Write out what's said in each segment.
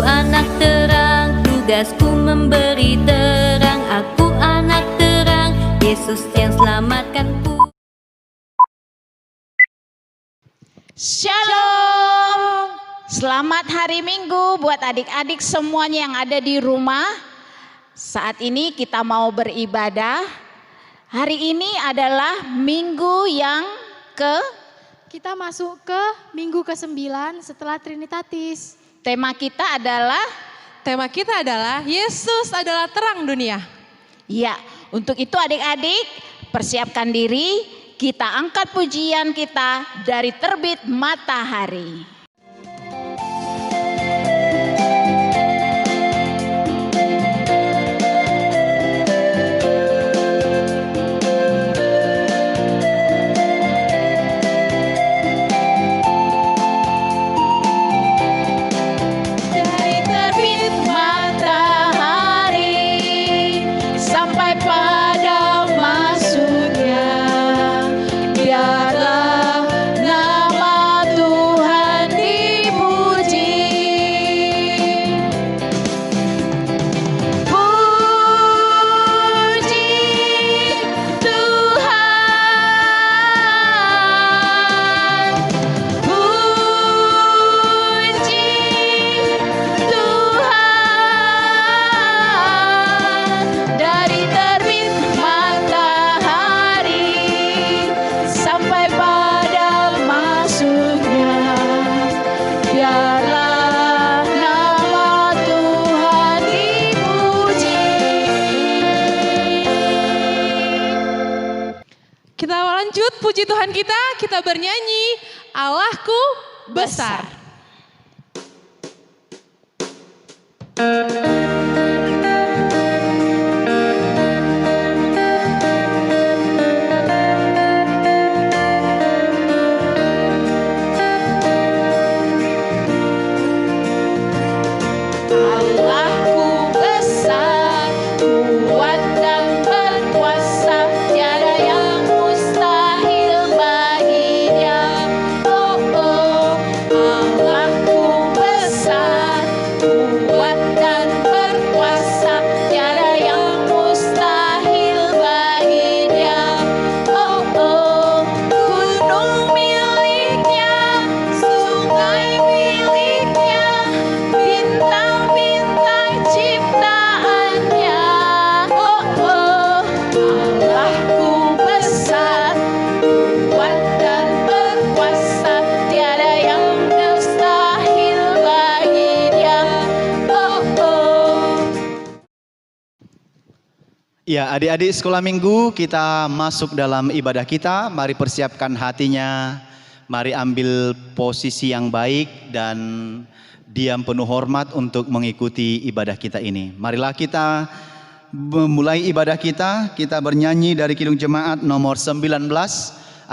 anak terang, tugasku memberi terang. Aku anak terang, Yesus yang selamatkanku. Shalom. Selamat hari Minggu buat adik-adik semuanya yang ada di rumah. Saat ini kita mau beribadah. Hari ini adalah minggu yang kita masuk ke minggu ke-9 setelah Trinitatis. tema kita adalah Yesus adalah terang dunia. ya, untuk itu adik-adik persiapkan diri, kita angkat pujian kita dari terbit matahari. Puji Tuhan kita bernyanyi Allahku besar. Ya, adik-adik sekolah minggu, kita masuk dalam ibadah kita. Mari persiapkan hatinya, mari ambil posisi yang baik dan diam penuh hormat untuk mengikuti ibadah kita ini. Marilah kita memulai ibadah kita bernyanyi dari Kidung Jemaat nomor 19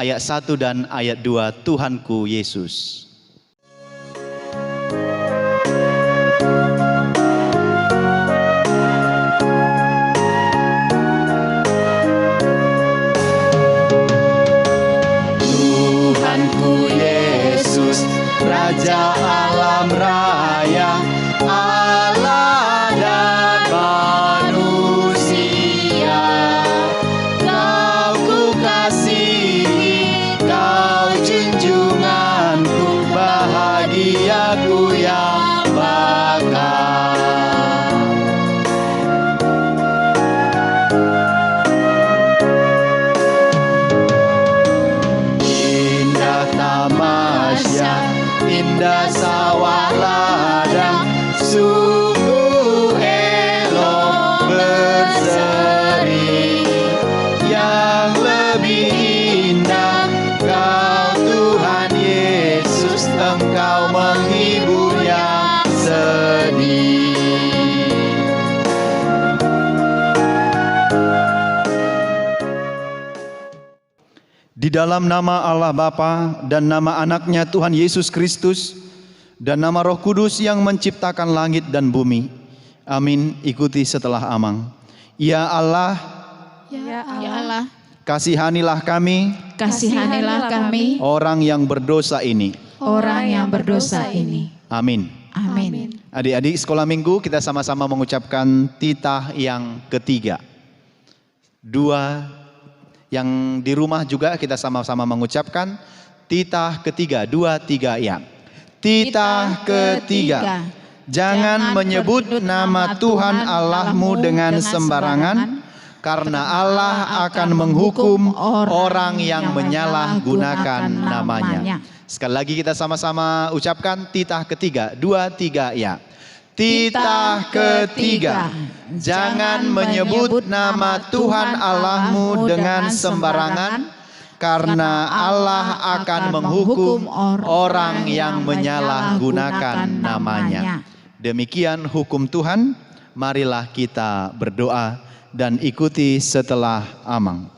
ayat 1 dan ayat 2, Tuhanku Yesus. Raja alam raya, Allah dan manusia, Kau ku kasihi, Kau junjunganku, bahagiaku yang bakal. Indah tamasya, indah sawah ladang, sungguh elok berseri. Yang lebih indah Kau Tuhan Yesus, Engkau menghibur yang sedih. Di dalam nama Allah Bapa dan nama anaknya Tuhan Yesus Kristus dan nama Roh Kudus yang menciptakan langit dan bumi. Amin. Ikuti setelah amang. Ya Allah, kasihanilah kami, orang yang berdosa ini. Orang yang berdosa ini. Amin. Amin. Adik-adik sekolah minggu, kita sama-sama mengucapkan titah yang ketiga. Dua, yang di rumah juga kita sama-sama mengucapkan titah ketiga. 2, 3 ya. Titah ketiga. Jangan menyebut nama Tuhan Allahmu dengan sembarangan, karena Allah akan menghukum orang yang menyalahgunakan namanya. Sekali lagi kita sama-sama ucapkan titah ketiga. 2, 3 ya. Titah ketiga. Jangan menyebut nama Tuhan Allahmu dengan sembarangan, karena Allah akan menghukum orang yang menyalahgunakan namanya. Demikian hukum Tuhan. Marilah kita berdoa dan ikuti setelah amang.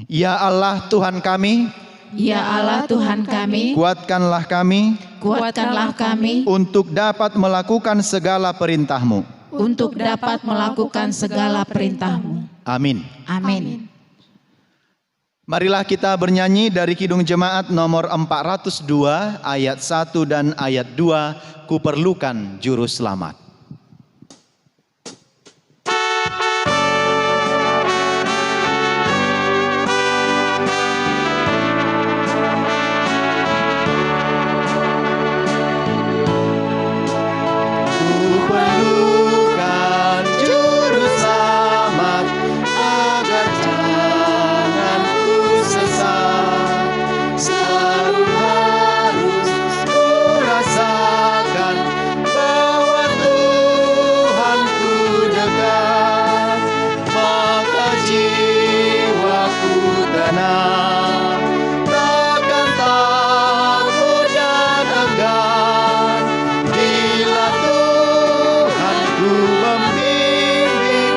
Ya Allah Tuhan kami, Ya Allah Tuhan kami, kuatkanlah kami kuatkanlah kami untuk dapat melakukan segala perintah-Mu. untuk dapat melakukan segala perintah-Mu. Amin. Amin. Marilah kita bernyanyi dari Kidung Jemaat nomor 402 ayat 1 dan ayat 2, Kuperlukan Juru Selamat. Kuperlukan Juru Selamat agar jangan ku sesat. Selalu harus ku rasakan bahwa Tuhanku dekat, maka jiwaku tenang, takkan takut dan enggan bila Tuhanku membimbing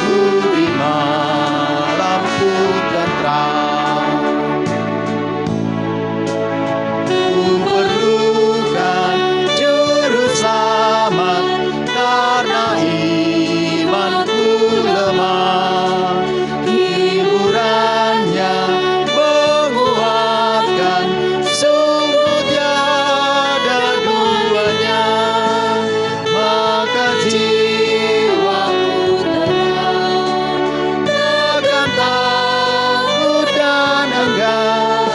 ku di malam tentram. Ku perlukan Juru Selamat karena imanku lemah. Hiburannya menguatkan, sungguh tiada duanya. Maka jiwaku tenang, takkan takut dan enggan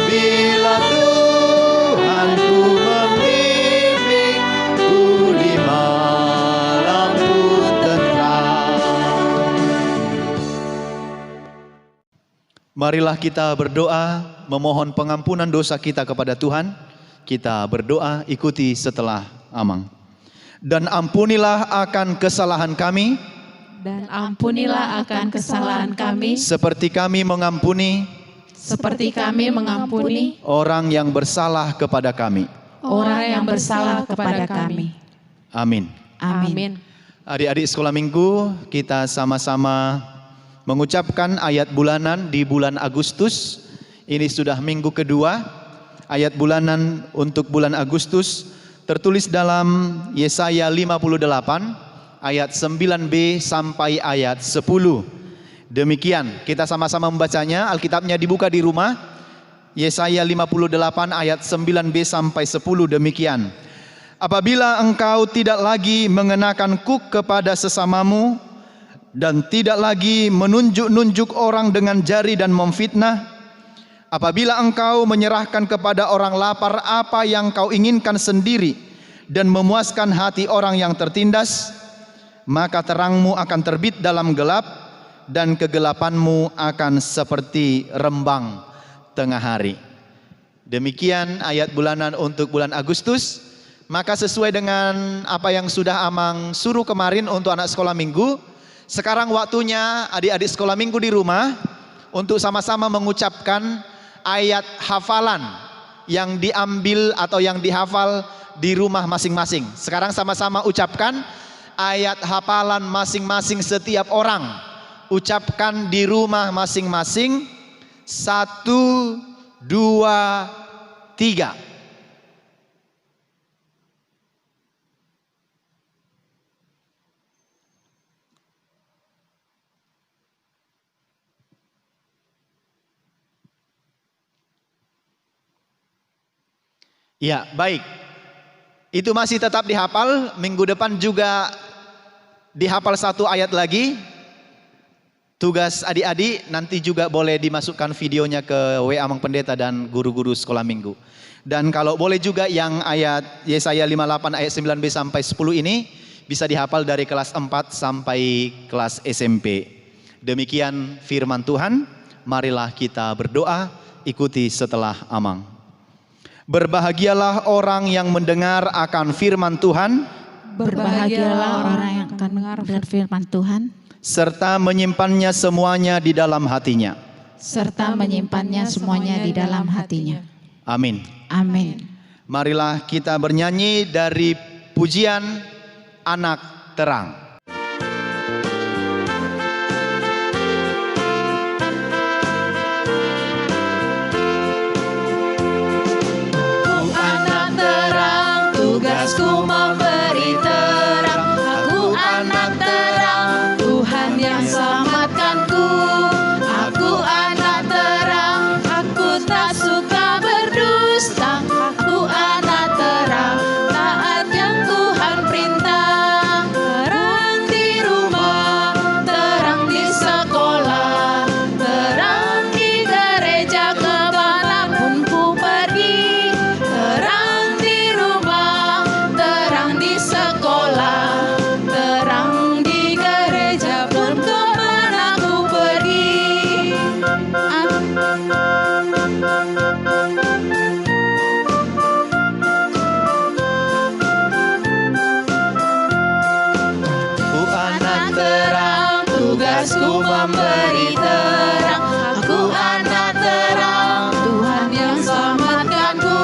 bila Tuhanku membimbing ku di malam tentram. Marilah kita berdoa memohon pengampunan dosa kita kepada Tuhan. Kita berdoa ikuti setelah amang. Dan ampunilah akan kesalahan kami, Dan ampunilah akan kesalahan kami, seperti kami mengampuni seperti kami mengampuni orang yang bersalah kepada kami. orang yang bersalah kepada kami. Amin. Amin. Adik-adik sekolah minggu, kita sama-sama mengucapkan ayat bulanan di bulan Agustus. Ini sudah minggu kedua. Ayat bulanan untuk bulan Agustus tertulis dalam Yesaya 58 ayat 9b sampai ayat 10. Demikian, kita sama-sama membacanya. Alkitabnya dibuka di rumah. Yesaya 58 ayat 9b sampai 10 demikian. Apabila engkau tidak lagi mengenakan kuk kepada sesamamu dan tidak lagi menunjuk-nunjuk orang dengan jari dan memfitnah, apabila engkau menyerahkan kepada orang lapar apa yang kau inginkan sendiri dan memuaskan hati orang yang tertindas, maka terangmu akan terbit dalam gelap dan kegelapanmu akan seperti rembang tengah hari. Demikian ayat bulanan untuk bulan Agustus. Maka sesuai dengan apa yang sudah Amang suruh kemarin untuk anak sekolah minggu, sekarang waktunya adik-adik sekolah minggu di rumah untuk sama-sama mengucapkan ayat hafalan yang diambil atau yang dihafal di rumah masing-masing. Sekarang sama-sama ucapkan ayat hafalan masing-masing setiap orang. Ucapkan di rumah masing-masing. 1, 2, 3. Ya, baik. Itu masih tetap dihafal, minggu depan juga dihafal 1 ayat lagi. Tugas adik-adik nanti juga boleh dimasukkan videonya ke WA Mang Pendeta dan guru-guru sekolah minggu. Dan kalau boleh juga yang ayat Yesaya 58 ayat 9b sampai 10 ini bisa dihafal dari kelas 4 sampai kelas SMP. Demikian firman Tuhan, marilah kita berdoa, ikuti setelah Amang. Berbahagialah orang yang mendengar akan firman Tuhan, Berbahagialah orang yang akan mendengar firman Tuhan, serta menyimpannya semuanya di dalam hatinya. serta menyimpannya semuanya di dalam hatinya. Amin. Amin. Marilah kita bernyanyi dari pujian Anak Terang. Anak terang, tugasku memberi terang. Aku anak terang, Tuhan yang selamatkanku. Aku anak terang, aku tak suka berdusta. Aku anak terang, taat yang Tuhan perintah. Terang di rumah, terang di sekolah, terang di gereja kemanapun ku pergi. Terang di rumah, terang di sekolah, terang di gereja pun kemana ku pergi. Ku anak Terang, tugasku memberi terang. Aku anak terang, Tuhan yang selamatkanku.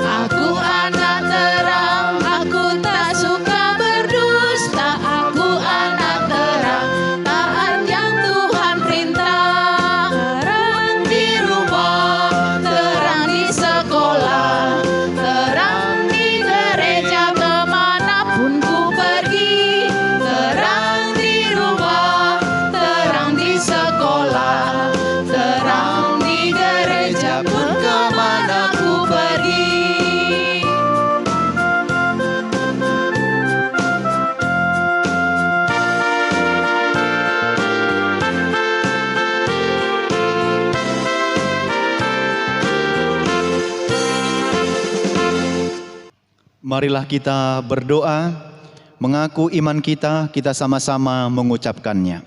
Aku anak terang, aku tak suka berdusta. Aku anak terang, taat yang Tuhan perintah. Terang di rumah, terang di sekolah, terang di gereja kemanapun ku pergi. Terang di rumah, terang di sekolah, terang di gereja pun kemana ku pergi. Marilah kita berdoa, mengaku iman kita, kita sama-sama mengucapkannya.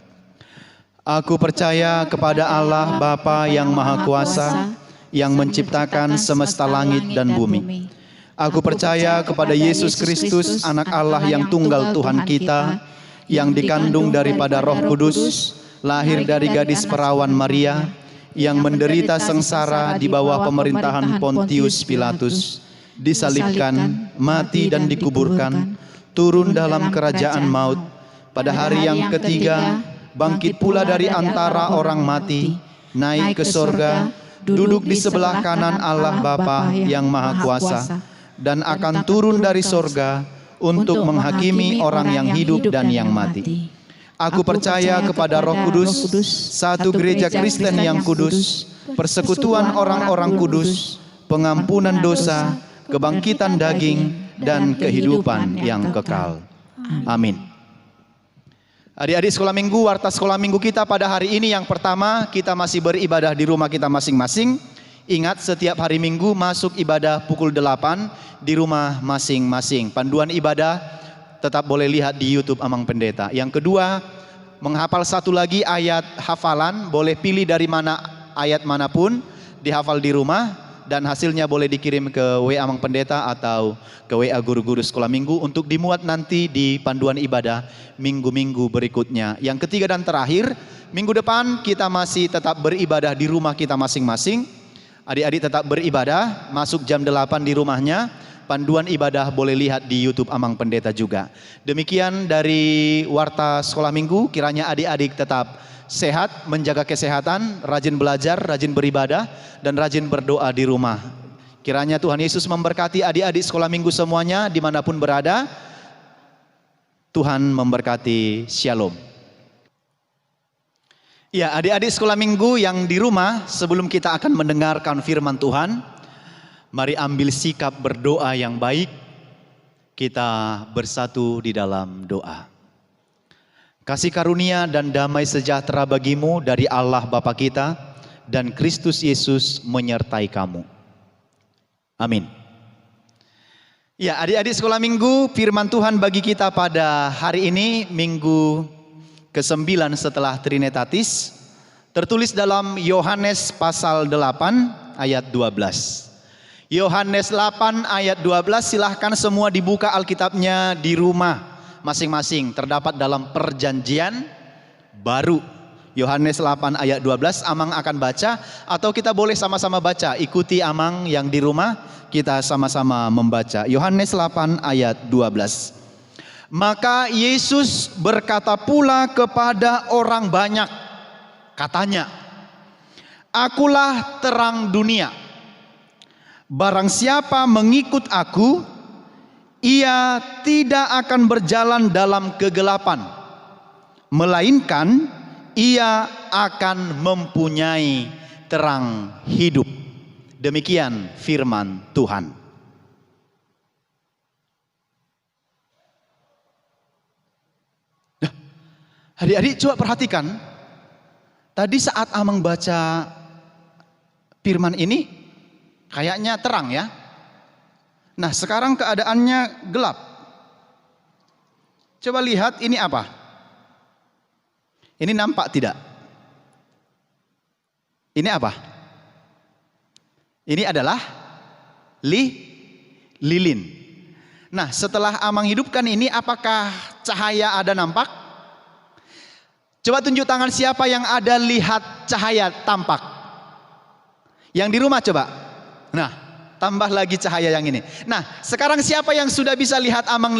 Aku percaya kepada Allah Bapa yang Maha Kuasa, yang menciptakan semesta langit dan bumi. Aku percaya kepada Yesus Kristus, anak Allah yang tunggal Tuhan kita, yang dikandung daripada Roh Kudus, lahir dari gadis perawan Maria, yang menderita sengsara di bawah pemerintahan Pontius Pilatus, disalibkan, mati dan dikuburkan, turun dalam kerajaan maut, pada hari yang ketiga, bangkit pula dari antara orang mati, naik ke sorga, duduk di sebelah kanan Allah Bapa yang Maha Kuasa, dan akan turun dari sorga untuk menghakimi orang yang hidup dan yang mati. Aku percaya kepada Roh Kudus, satu gereja Kristen yang kudus, persekutuan orang-orang kudus, pengampunan dosa, kebangkitan daging, dan kehidupan yang kekal. Amin. Adik-adik sekolah minggu, warta sekolah minggu kita pada hari ini yang pertama, kita masih beribadah di rumah kita masing-masing. Ingat, setiap hari minggu masuk ibadah pukul 8 di rumah masing-masing. Panduan ibadah tetap boleh lihat di YouTube Amang Pendeta. Yang kedua, menghafal satu lagi ayat hafalan, boleh pilih dari mana ayat manapun, dihafal di rumah. Dan hasilnya boleh dikirim ke WA Amang Pendeta atau ke WA guru-guru sekolah minggu untuk dimuat nanti di panduan ibadah minggu-minggu berikutnya. Yang ketiga dan terakhir, minggu depan kita masih tetap beribadah di rumah kita masing-masing. Adik-adik tetap beribadah, masuk jam 8 di rumahnya. Panduan ibadah boleh lihat di YouTube Amang Pendeta juga. Demikian dari warta sekolah minggu, kiranya adik-adik tetap sehat, menjaga kesehatan, rajin belajar, rajin beribadah, dan rajin berdoa di rumah. Kiranya Tuhan Yesus memberkati adik-adik sekolah minggu semuanya dimanapun berada. Tuhan memberkati. Shalom. Ya, adik-adik sekolah minggu yang di rumah, sebelum kita akan mendengarkan firman Tuhan, mari ambil sikap berdoa yang baik. Kita bersatu di dalam doa. Kasih karunia dan damai sejahtera bagimu dari Allah Bapa kita dan Kristus Yesus menyertai kamu. Amin. Ya, adik-adik sekolah minggu, firman Tuhan bagi kita pada hari ini, minggu ke-9 setelah Trinitatis, tertulis dalam Yohanes pasal 8 ayat 12. Yohanes 8 ayat 12, silahkan semua dibuka Alkitabnya di rumah masing-masing, terdapat dalam Perjanjian Baru. Yohanes 8 ayat 12, Amang akan baca atau kita boleh sama-sama baca. Ikuti Amang yang di rumah, kita sama-sama membaca. Yohanes 8 ayat 12. Maka Yesus berkata pula kepada orang banyak, katanya, "Akulah terang dunia. Barang siapa mengikut aku, ia tidak akan berjalan dalam kegelapan, melainkan ia akan mempunyai terang hidup." Demikian firman Tuhan. Nah, adik-adik coba perhatikan, tadi saat Amang baca firman ini, kayaknya terang ya. Nah, sekarang keadaannya gelap. Coba lihat ini apa? Ini nampak tidak? Ini apa? Ini adalah lilin. Nah, setelah Amang hidupkan ini, apakah cahaya ada nampak? Coba tunjuk tangan siapa yang ada lihat cahaya tampak. Yang di rumah coba. Nah, tambah lagi cahaya yang ini. Nah, sekarang siapa yang sudah bisa lihat Amang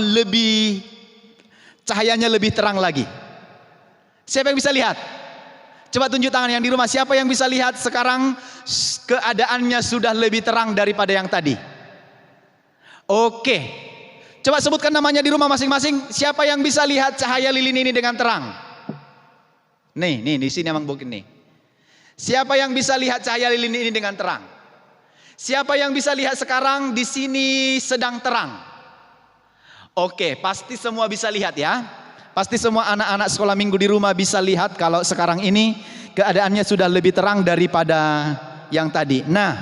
cahayanya lebih terang lagi? Siapa yang bisa lihat? Coba tunjuk tangan yang di rumah. Siapa yang bisa lihat sekarang keadaannya sudah lebih terang daripada yang tadi? Oke. Coba sebutkan namanya di rumah masing-masing. Siapa yang bisa lihat cahaya lilin ini dengan terang? Nih, di sini Amang bukin nih. Siapa yang bisa lihat cahaya lilin ini dengan terang? Siapa yang bisa lihat sekarang di sini sedang terang? Oke, pasti semua bisa lihat ya. Pasti semua anak-anak sekolah minggu di rumah bisa lihat kalau sekarang ini keadaannya sudah lebih terang daripada yang tadi. Nah,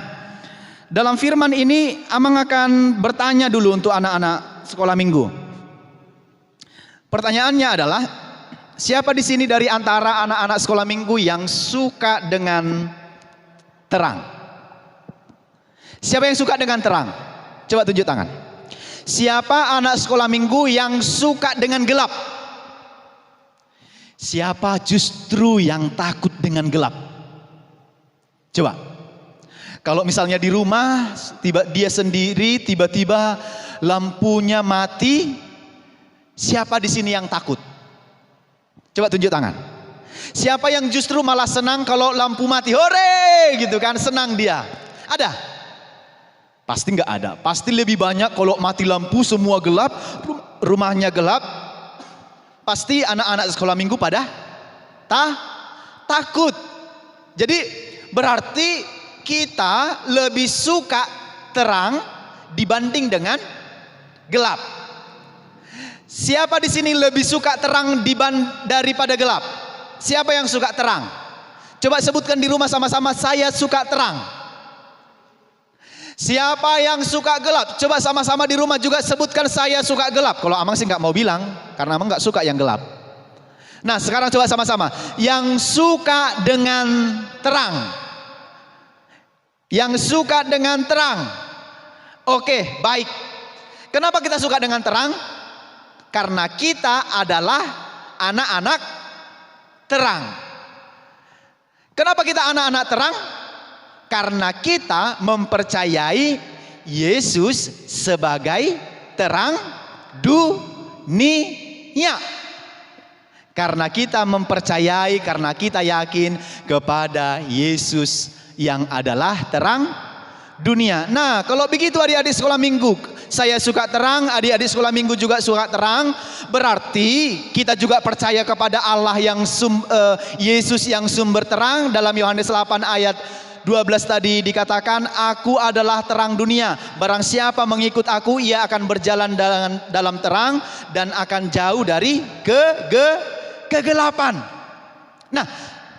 dalam firman ini Amang akan bertanya dulu untuk anak-anak sekolah minggu. Pertanyaannya adalah, siapa di sini dari antara anak-anak sekolah minggu yang suka dengan terang? Siapa yang suka dengan terang? Coba tunjuk tangan. Siapa anak sekolah minggu yang suka dengan gelap? Siapa justru yang takut dengan gelap? Coba. Kalau misalnya di rumah, dia sendiri tiba-tiba lampunya mati, siapa di sini yang takut? Coba tunjuk tangan. Siapa yang justru malah senang kalau lampu mati? Hore, gitu kan, senang dia. Ada? Pasti nggak ada. Pasti lebih banyak kalau mati lampu semua gelap, rumahnya gelap. Pasti anak-anak sekolah minggu pada takut. Jadi berarti kita lebih suka terang dibanding dengan gelap. Siapa di sini lebih suka terang daripada gelap? Siapa yang suka terang? Coba sebutkan di rumah sama-sama, saya suka terang. Siapa yang suka gelap? Coba sama-sama di rumah juga sebutkan, saya suka gelap. Kalau Amang sih nggak mau bilang, karena Amang nggak suka yang gelap. Nah, sekarang coba sama-sama, yang suka dengan terang. Yang suka dengan terang. Oke, baik. Kenapa kita suka dengan terang? Karena kita adalah anak-anak terang. Kenapa kita anak-anak terang? Karena kita mempercayai Yesus sebagai terang dunia. Karena kita mempercayai, karena kita yakin kepada Yesus yang adalah terang dunia. Nah, kalau begitu adik-adik sekolah minggu, saya suka terang, adik-adik sekolah minggu juga suka terang, berarti kita juga percaya kepada Allah yang Yesus yang sumber terang. Dalam Yohanes 8 ayat 12 tadi dikatakan, aku adalah terang dunia. Barang siapa mengikut aku, ia akan berjalan dalam terang dan akan jauh dari kegelapan. Nah,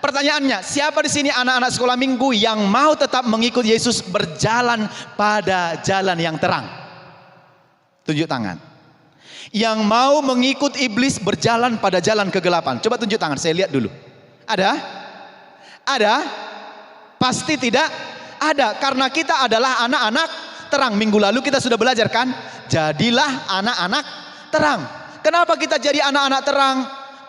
pertanyaannya, siapa di sini anak-anak sekolah minggu yang mau tetap mengikut Yesus berjalan pada jalan yang terang? Tunjuk tangan. Yang mau mengikut iblis berjalan pada jalan kegelapan. Coba tunjuk tangan, saya lihat dulu. Ada? Ada? Pasti tidak ada, karena kita adalah anak-anak terang. Minggu lalu kita sudah belajar kan? Jadilah anak-anak terang. Kenapa kita jadi anak-anak terang?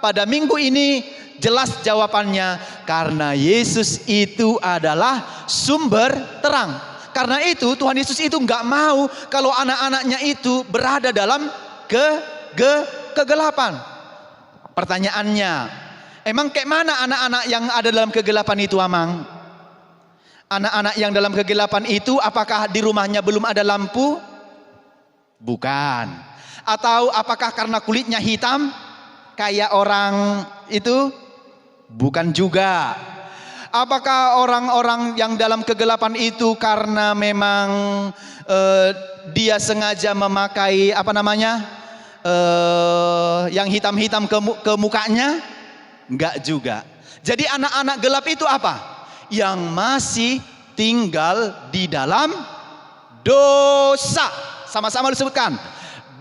Pada minggu ini jelas jawabannya, karena Yesus itu adalah sumber terang. Karena itu Tuhan Yesus itu nggak mau kalau anak-anaknya itu berada dalam kegelapan. Pertanyaannya, emang kayak mana anak-anak yang ada dalam kegelapan itu, Amang? Anak-anak yang dalam kegelapan itu apakah di rumahnya belum ada lampu? Bukan. Atau apakah karena kulitnya hitam kayak orang itu? Bukan juga. Apakah orang-orang yang dalam kegelapan itu karena memang dia sengaja memakai apa namanya? Yang hitam-hitam ke mukanya? Enggak juga. Jadi anak-anak gelap itu apa? Yang masih tinggal di dalam dosa. Sama-sama disebutkan.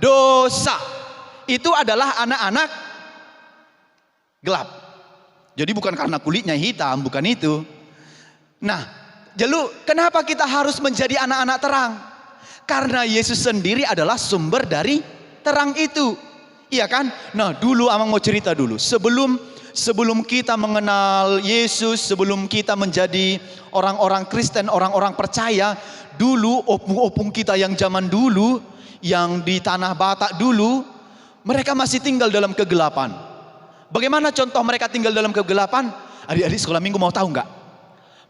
Dosa. Itu adalah anak-anak gelap. Jadi bukan karena kulitnya hitam, bukan itu. Nah, jadi kenapa kita harus menjadi anak-anak terang? Karena Yesus sendiri adalah sumber dari terang itu. Iya kan? Nah, dulu Amang mau cerita dulu. Sebelum kita mengenal Yesus, sebelum kita menjadi orang-orang Kristen, orang-orang percaya, dulu opung-opung kita yang zaman dulu, yang di tanah Batak dulu, mereka masih tinggal dalam kegelapan. Bagaimana contoh mereka tinggal dalam kegelapan? Adik-adik sekolah minggu mau tahu nggak?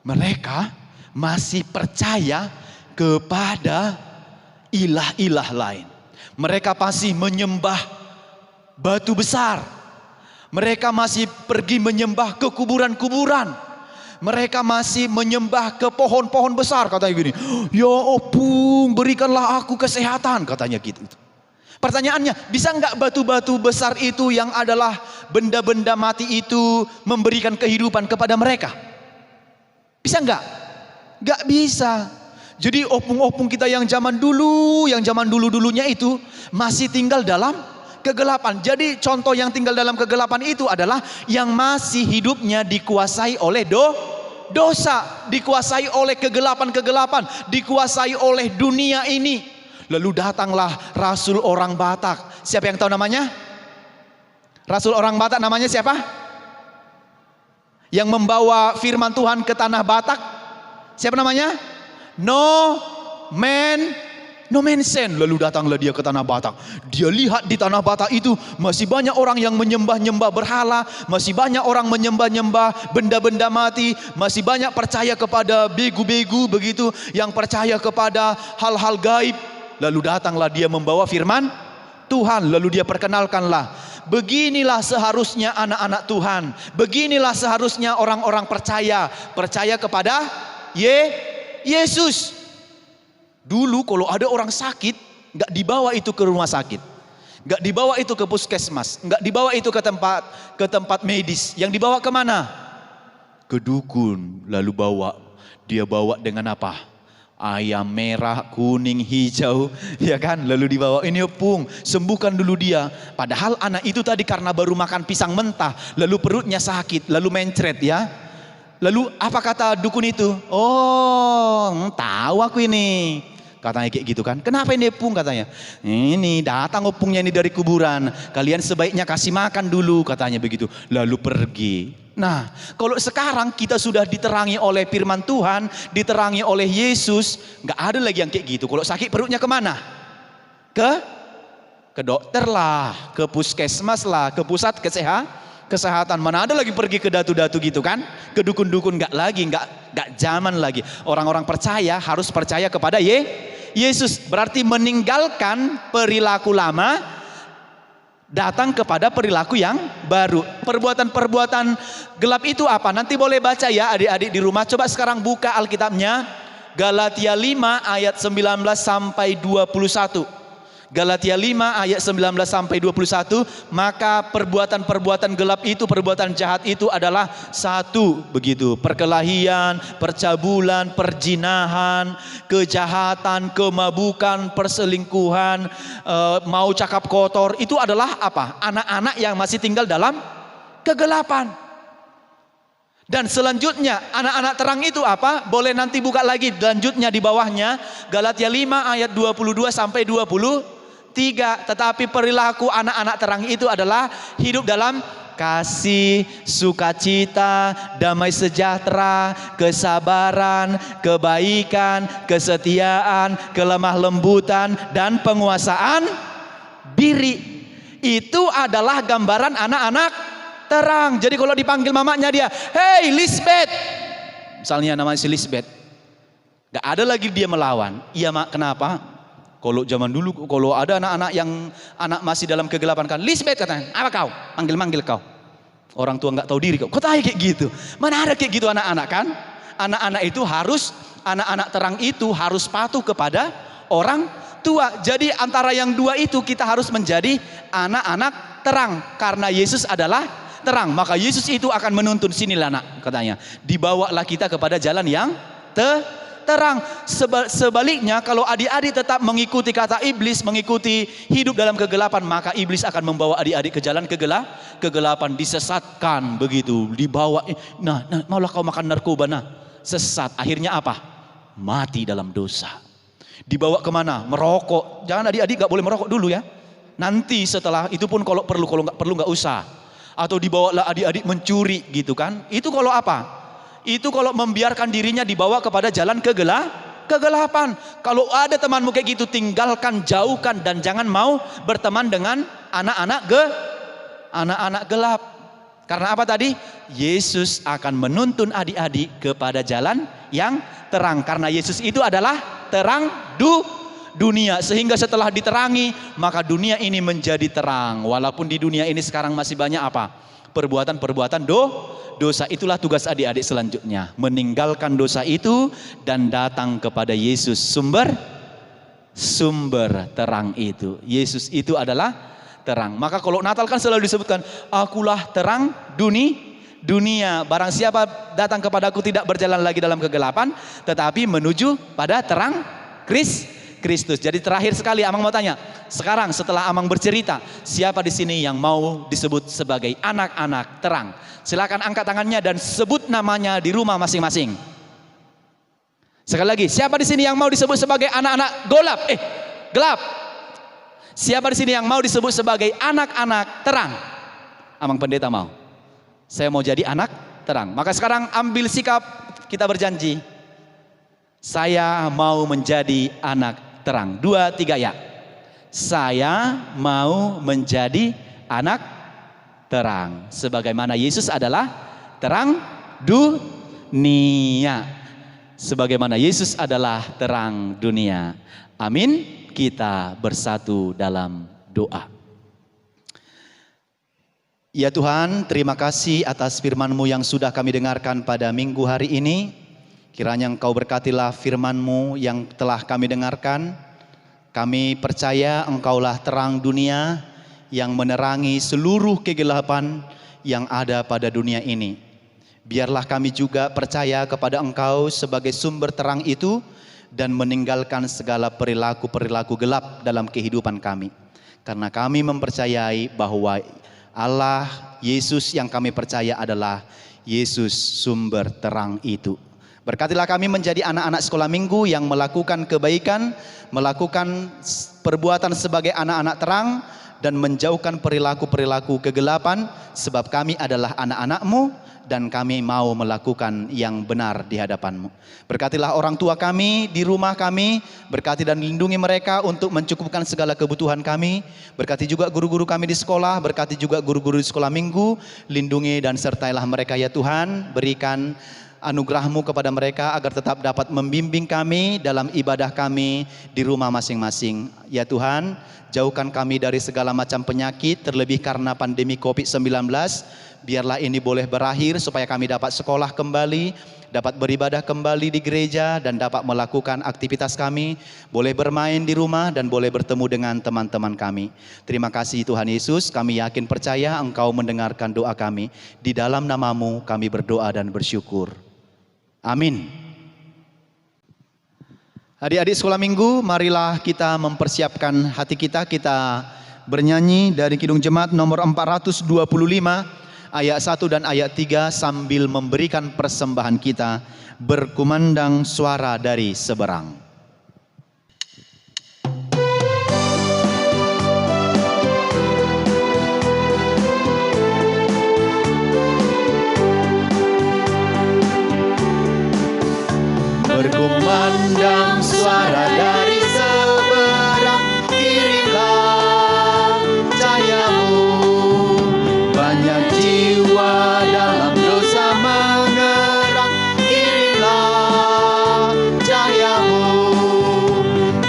Mereka masih percaya kepada ilah-ilah lain. Mereka masih menyembah batu besar. Mereka masih pergi menyembah ke kuburan-kuburan. Mereka masih menyembah ke pohon-pohon besar. Katanya gini, ya opung berikanlah aku kesehatan. Katanya gitu. Pertanyaannya, bisa nggak batu-batu besar itu yang adalah benda-benda mati itu memberikan kehidupan kepada mereka? Bisa nggak? Nggak bisa. Jadi opung-opung kita yang zaman dulu-dulunya itu masih tinggal dalam kegelapan. Jadi contoh yang tinggal dalam kegelapan itu adalah yang masih hidupnya dikuasai oleh dosa, dikuasai oleh kegelapan-kegelapan, dikuasai oleh dunia ini. Lalu datanglah Rasul orang Batak. Siapa yang tahu namanya? Rasul orang Batak namanya siapa? Yang membawa firman Tuhan ke tanah Batak. Siapa namanya? No man sen. Lalu datanglah dia ke tanah Batak. Dia lihat di tanah Batak itu masih banyak orang yang menyembah-nyembah berhala, masih banyak orang menyembah-nyembah benda-benda mati, masih banyak percaya kepada begu-begu begitu, yang percaya kepada hal-hal gaib. Lalu datanglah dia membawa firman Tuhan, lalu dia perkenalkanlah, beginilah seharusnya anak-anak Tuhan, beginilah seharusnya orang-orang percaya kepada Yesus. Dulu kalau ada orang sakit, nggak dibawa itu ke rumah sakit, nggak dibawa itu ke puskesmas, nggak dibawa itu ke tempat medis. Yang dibawa kemana? Ke dukun. Lalu dia bawa dengan apa? Ayam merah, kuning, hijau, ya kan? Lalu dibawa, ini opung, sembuhkan dulu dia. Padahal anak itu tadi karena baru makan pisang mentah, lalu perutnya sakit, lalu mencret ya. Lalu apa kata dukun itu? Oh, tahu aku ini. Katanya kayak gitu kan. Kenapa ini opung katanya? Ini datang opungnya ini dari kuburan. Kalian sebaiknya kasih makan dulu katanya begitu. Lalu pergi. Nah, kalau sekarang kita sudah diterangi oleh firman Tuhan, diterangi oleh Yesus, nggak ada lagi yang kayak gitu. Kalau sakit perutnya kemana? Ke dokter lah, ke puskesmas lah, ke pusat kesehatan. Mana ada lagi pergi ke datu-datu gitu kan? Ke dukun-dukun nggak lagi, nggak zaman lagi. Orang-orang percaya harus percaya kepada Yesus. Berarti meninggalkan perilaku lama datang kepada perilaku yang baru. Perbuatan-perbuatan gelap itu apa? Nanti boleh baca ya adik-adik di rumah. Coba sekarang buka Alkitabnya. Galatia 5 ayat 19 sampai 21. Galatia 5 ayat 19 sampai 21. Maka perbuatan-perbuatan gelap itu, perbuatan jahat itu adalah satu begitu. Perkelahian, percabulan, perzinahan, kejahatan, kemabukan, perselingkuhan, mau cakap kotor. Itu adalah apa? Anak-anak yang masih tinggal dalam kegelapan. Dan selanjutnya anak-anak terang itu apa? Boleh nanti buka lagi lanjutnya di bawahnya. Galatia 5 ayat 22 sampai 23. Tetapi perilaku anak-anak terang itu adalah hidup dalam kasih, sukacita, damai sejahtera, kesabaran, kebaikan, kesetiaan, kelemah lembutan, dan penguasaan diri. Itu adalah gambaran anak-anak terang. Jadi kalau dipanggil mamanya dia, "Hey Lisbeth," misalnya namanya si Lisbeth, gak ada lagi dia melawan. Iya mak, kenapa? Kalau zaman dulu, kalau ada anak-anak yang anak masih dalam kegelapan kan, "Lisbeth," katanya, "apa kau? Manggil-manggil kau." Orang tua nggak tahu diri kau. Kok tahu kayak gitu? Mana ada kayak gitu anak-anak kan? Anak-anak itu harus, anak-anak terang itu harus patuh kepada orang tua. Jadi antara yang dua itu kita harus menjadi anak-anak terang. Karena Yesus adalah terang. Maka Yesus itu akan menuntun, "Sinilah nak," katanya. "Dibawalah kita kepada jalan yang terang." Sebaliknya kalau adik-adik tetap mengikuti kata iblis, mengikuti hidup dalam kegelapan, maka iblis akan membawa adik-adik ke jalan kegelapan, disesatkan begitu, dibawa. Nah, maulah kau makan narkoba, nah, sesat. Akhirnya apa? Mati dalam dosa. Dibawa kemana? Merokok. Jangan adik-adik gak boleh merokok dulu ya. Nanti setelah itu pun kalau nggak perlu nggak usah. Atau dibawalah adik-adik mencuri gitu kan. Itu kalau apa? Itu kalau membiarkan dirinya dibawa kepada jalan kegelapan. Kalau ada temanmu kayak gitu, tinggalkan, jauhkan, dan jangan mau berteman dengan anak-anak gelap. Karena apa tadi? Yesus akan menuntun adik-adik kepada jalan yang terang. Karena Yesus itu adalah terang dunia. Sehingga setelah diterangi, maka dunia ini menjadi terang. Walaupun di dunia ini sekarang masih banyak apa? Perbuatan-perbuatan dosa. Itulah tugas adik-adik selanjutnya. Meninggalkan dosa itu dan datang kepada Yesus, sumber terang itu. Yesus itu adalah terang. Maka kalau Natal kan selalu disebutkan, "Akulah terang dunia. Barang siapa datang kepadaku tidak berjalan lagi dalam kegelapan, tetapi menuju pada terang Kristus." Jadi terakhir sekali Amang mau tanya, sekarang setelah Amang bercerita, siapa di sini yang mau disebut sebagai anak-anak terang? Silakan angkat tangannya dan sebut namanya di rumah masing-masing. Sekali lagi, siapa di sini yang mau disebut sebagai anak-anak gelap? Siapa di sini yang mau disebut sebagai anak-anak terang? Amang pendeta mau. Saya mau jadi anak terang. Maka sekarang ambil sikap, kita berjanji. Saya mau menjadi anak terang. 2, 3 ya. Saya mau menjadi anak terang. Sebagaimana Yesus adalah terang dunia. Sebagaimana Yesus adalah terang dunia. Amin. Kita bersatu dalam doa. Ya Tuhan, terima kasih atas firman-Mu yang sudah kami dengarkan pada minggu hari ini. Kiranya Engkau berkatilah firman-Mu yang telah kami dengarkan. Kami percaya Engkaulah terang dunia yang menerangi seluruh kegelapan yang ada pada dunia ini. Biarlah kami juga percaya kepada Engkau sebagai sumber terang itu dan meninggalkan segala perilaku-perilaku gelap dalam kehidupan kami. Karena kami mempercayai bahwa Allah Yesus yang kami percaya adalah Yesus sumber terang itu. Berkatilah kami menjadi anak-anak sekolah minggu yang melakukan kebaikan, melakukan perbuatan sebagai anak-anak terang, dan menjauhkan perilaku-perilaku kegelapan, sebab kami adalah anak-anak-Mu dan kami mau melakukan yang benar di hadapan-Mu. Berkatilah orang tua kami di rumah kami, berkati dan lindungi mereka untuk mencukupkan segala kebutuhan kami. Berkati juga guru-guru kami di sekolah, berkati juga guru-guru di sekolah minggu, lindungi dan sertailah mereka ya Tuhan, berikan anugerah-Mu kepada mereka agar tetap dapat membimbing kami dalam ibadah kami di rumah masing-masing. Ya Tuhan, Jauhkan kami dari segala macam penyakit, terlebih karena pandemi COVID-19. Biarlah ini boleh berakhir supaya kami dapat sekolah kembali, dapat beribadah kembali di gereja, dan dapat melakukan aktivitas kami, boleh bermain di rumah dan boleh bertemu dengan teman-teman kami. Terima kasih Tuhan Yesus, kami yakin percaya Engkau mendengarkan doa kami. Di dalam nama-Mu kami berdoa dan bersyukur. Amin. Adik-adik sekolah minggu, marilah kita mempersiapkan hati kita. Kita bernyanyi dari Kidung Jemaat nomor 425, ayat 1 dan ayat 3 sambil memberikan persembahan kita, berkumandang suara dari seberang. Berkumandang suara dari seberang, kirimlah cahayamu. Banyak jiwa dalam dosa mengerang, kirimlah cahayamu.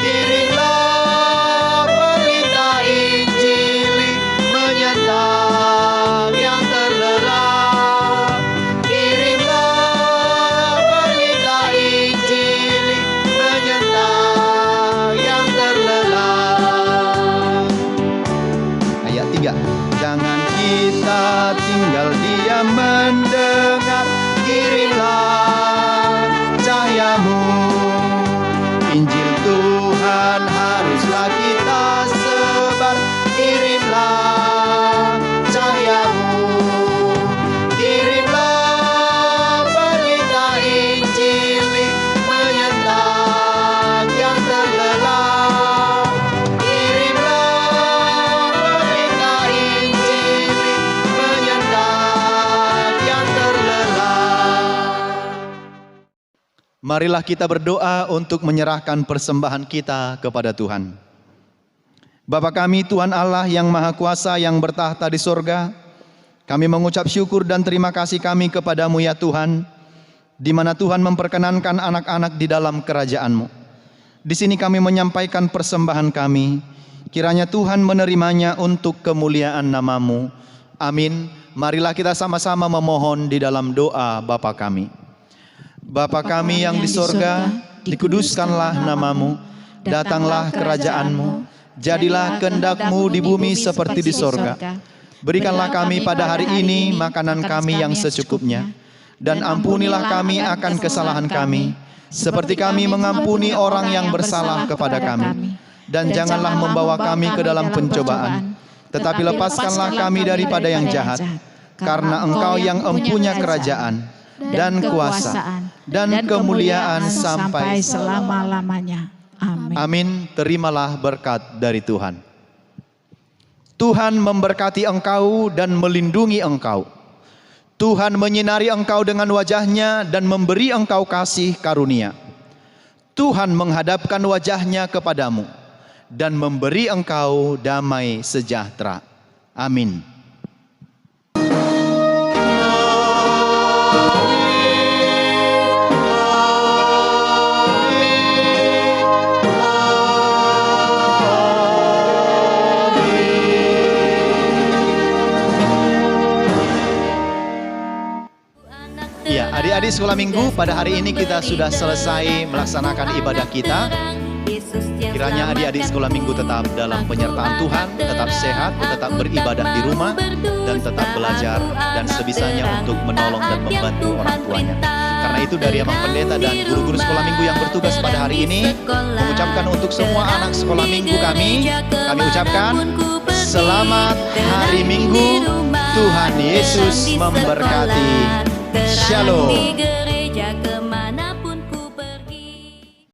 Kirimlah berita Injili menyentang yang terlelap. Kirimlah berita Injili menyentang yang terlelap. Ayat 3. Jangan kita tinggal diam mendengar, kirimlah cahayamu. Injil Tuhan haruslah kita sebar, kirimlah cahayamu. Kirimlah berita Injili menyentang yang terlelap. Kirimlah berita Injili menyentang yang terlelap. Marilah kita berdoa untuk menyerahkan persembahan kita kepada Tuhan. Bapa kami, Tuhan Allah yang Maha Kuasa yang bertahta di sorga, kami mengucap syukur dan terima kasih kami kepadamu ya Tuhan, di mana Tuhan memperkenankan anak-anak di dalam kerajaan-Mu. Di sini kami menyampaikan persembahan kami, kiranya Tuhan menerimanya untuk kemuliaan nama-Mu. Amin. Marilah kita sama-sama memohon di dalam doa Bapa kami. Bapa kami yang di sorga, dikuduskanlah nama-Mu, datanglah kerajaan-Mu, jadilah kehendak-Mu di bumi seperti di sorga. Berikanlah kami pada hari ini makanan kami yang secukupnya, dan ampunilah kami akan kesalahan kami, seperti kami mengampuni orang yang bersalah kepada kami. Dan janganlah membawa kami ke dalam pencobaan, tetapi lepaskanlah kami daripada yang jahat, karena Engkau yang empunya kerajaan, dan kuasa, dan kemuliaan sampai selama-lamanya. Amin. Amin. Terimalah berkat dari Tuhan. Tuhan memberkati engkau dan melindungi engkau. Tuhan menyinari engkau dengan wajah-Nya dan memberi engkau kasih karunia. Tuhan menghadapkan wajah-Nya kepadamu dan memberi engkau damai sejahtera. Amin. Ya, adik-adik sekolah minggu, pada hari ini kita sudah selesai melaksanakan ibadah kita. Kiranya adik-adik sekolah minggu tetap dalam penyertaan Tuhan, tetap sehat, tetap beribadah di rumah, dan tetap belajar dan sebisanya untuk menolong dan membantu orang tuanya. Karena itu dari Amang Pendeta dan guru-guru sekolah minggu yang bertugas pada hari ini, mengucapkan untuk semua anak sekolah minggu kami ucapkan selamat hari Minggu, Tuhan Yesus memberkati. Shalom.